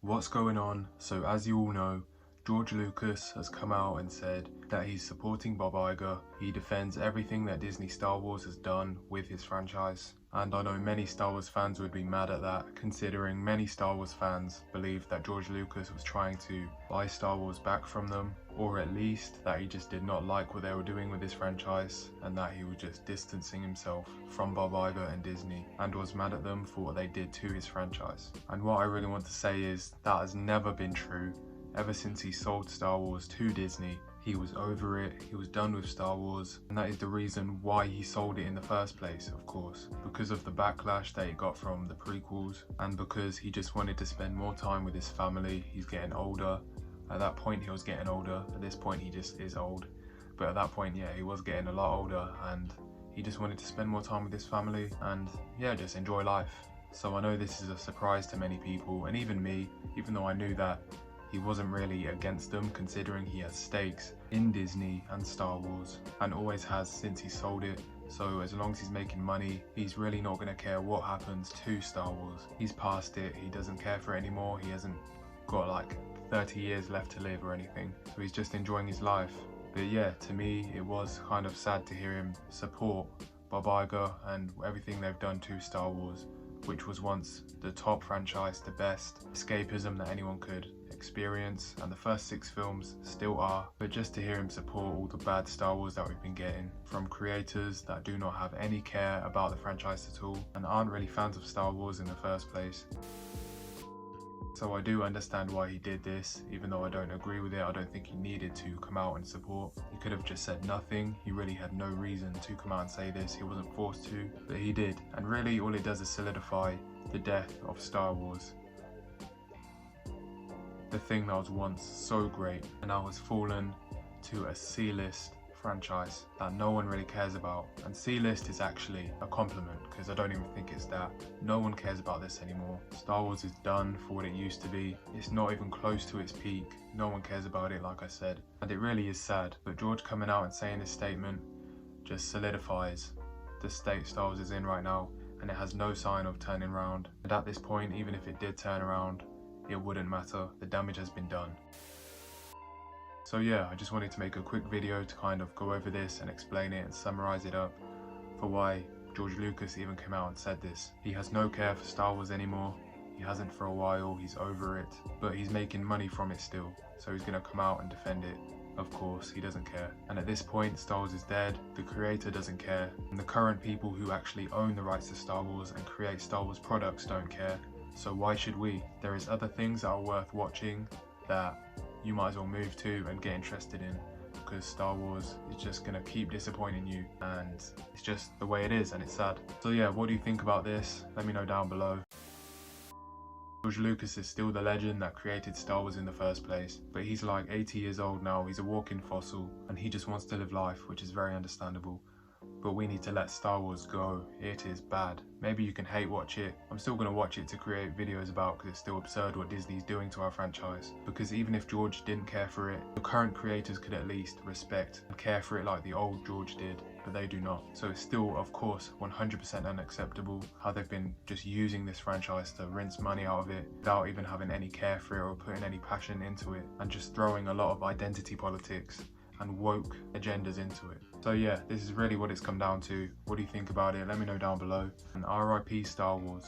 What's going on? So as you all know, George Lucas has come out and said that he's supporting Bob Iger. He defends everything that Disney Star Wars has done with his franchise. And I know many Star Wars fans would be mad at that, considering many Star Wars fans believe that George Lucas was trying to buy Star Wars back from them, or at least that he just did not like what they were doing with his franchise, and that he was just distancing himself from Bob Iger and Disney, and was mad at them for what they did to his franchise. And what I really want to say is that has never been true. Ever since he sold Star Wars to Disney, he was over it, he was done with Star Wars, and that is the reason why he sold it in the first place, of course, because of the backlash that he got from the prequels, and because he just wanted to spend more time with his family. He's getting older. At that point he was getting older, at this point he just is old, but at that point, yeah, he was getting a lot older, and he just wanted to spend more time with his family and, yeah, just enjoy life. So I know this is a surprise to many people, and even me, even though I knew that he wasn't really against them, considering he has stakes in Disney and Star Wars, and always has since he sold it. So as long as he's making money, he's really not going to care what happens to Star Wars. He's past it, he doesn't care for it anymore, he hasn't got like 30 years left to live or anything, so he's just enjoying his life. But yeah, to me it was kind of sad to hear him support Bob Iger and everything they've done to Star Wars, which was once the top franchise, the best escapism that anyone could experience, and the first 6 films still are. But just to hear him support all the bad Star Wars that we've been getting from creators that do not have any care about the franchise at all and aren't really fans of Star Wars in the first place. So I do understand why he did this, even though I don't agree with it. I don't think he needed to come out and support. He could have just said nothing. He really had no reason to come out and say this. He wasn't forced to, but he did. And really all it does is solidify the death of Star Wars. The thing that was once so great and now has fallen to a C-list franchise that no one really cares about. And C-list is actually a compliment, because I don't even think it's that. No one cares about this anymore. Star Wars is done for what it used to be. It's not even close to its peak. No one cares about it, like I said, and it really is sad. But George coming out and saying this statement just solidifies the state Star Wars is in right now, and it has no sign of turning around. And at this point, even if it did turn around, it wouldn't matter. The damage has been done. So yeah, I just wanted to make a quick video to kind of go over this and explain it and summarize it up for why George Lucas even came out and said this. He has no care for Star Wars anymore. He hasn't for a while, he's over it, but he's making money from it still. So he's gonna come out and defend it. Of course, he doesn't care. And at this point, Star Wars is dead, the creator doesn't care, and the current people who actually own the rights to Star Wars and create Star Wars products don't care. So why should we? There is other things that are worth watching that you might as well move to and get interested in, because Star Wars is just gonna keep disappointing you, and it's just the way it is, and it's sad. So yeah, what do you think about this? Let me know down below. George Lucas is still the legend that created Star Wars in the first place, but he's like 80 years old now, he's a walking fossil, and he just wants to live life, which is very understandable. But we need to let Star Wars go. It is bad. Maybe you can hate watch it. I'm still going to watch it to create videos about, because it's still absurd what Disney's doing to our franchise. Because even if George didn't care for it, the current creators could at least respect and care for it like the old George did, but they do not. So it's still, of course, 100% unacceptable how they've been just using this franchise to rinse money out of it without even having any care for it or putting any passion into it, and just throwing a lot of identity politics and woke agendas into it. So yeah, this is really what it's come down to. What do you think about it? Let me know down below. And RIP Star Wars.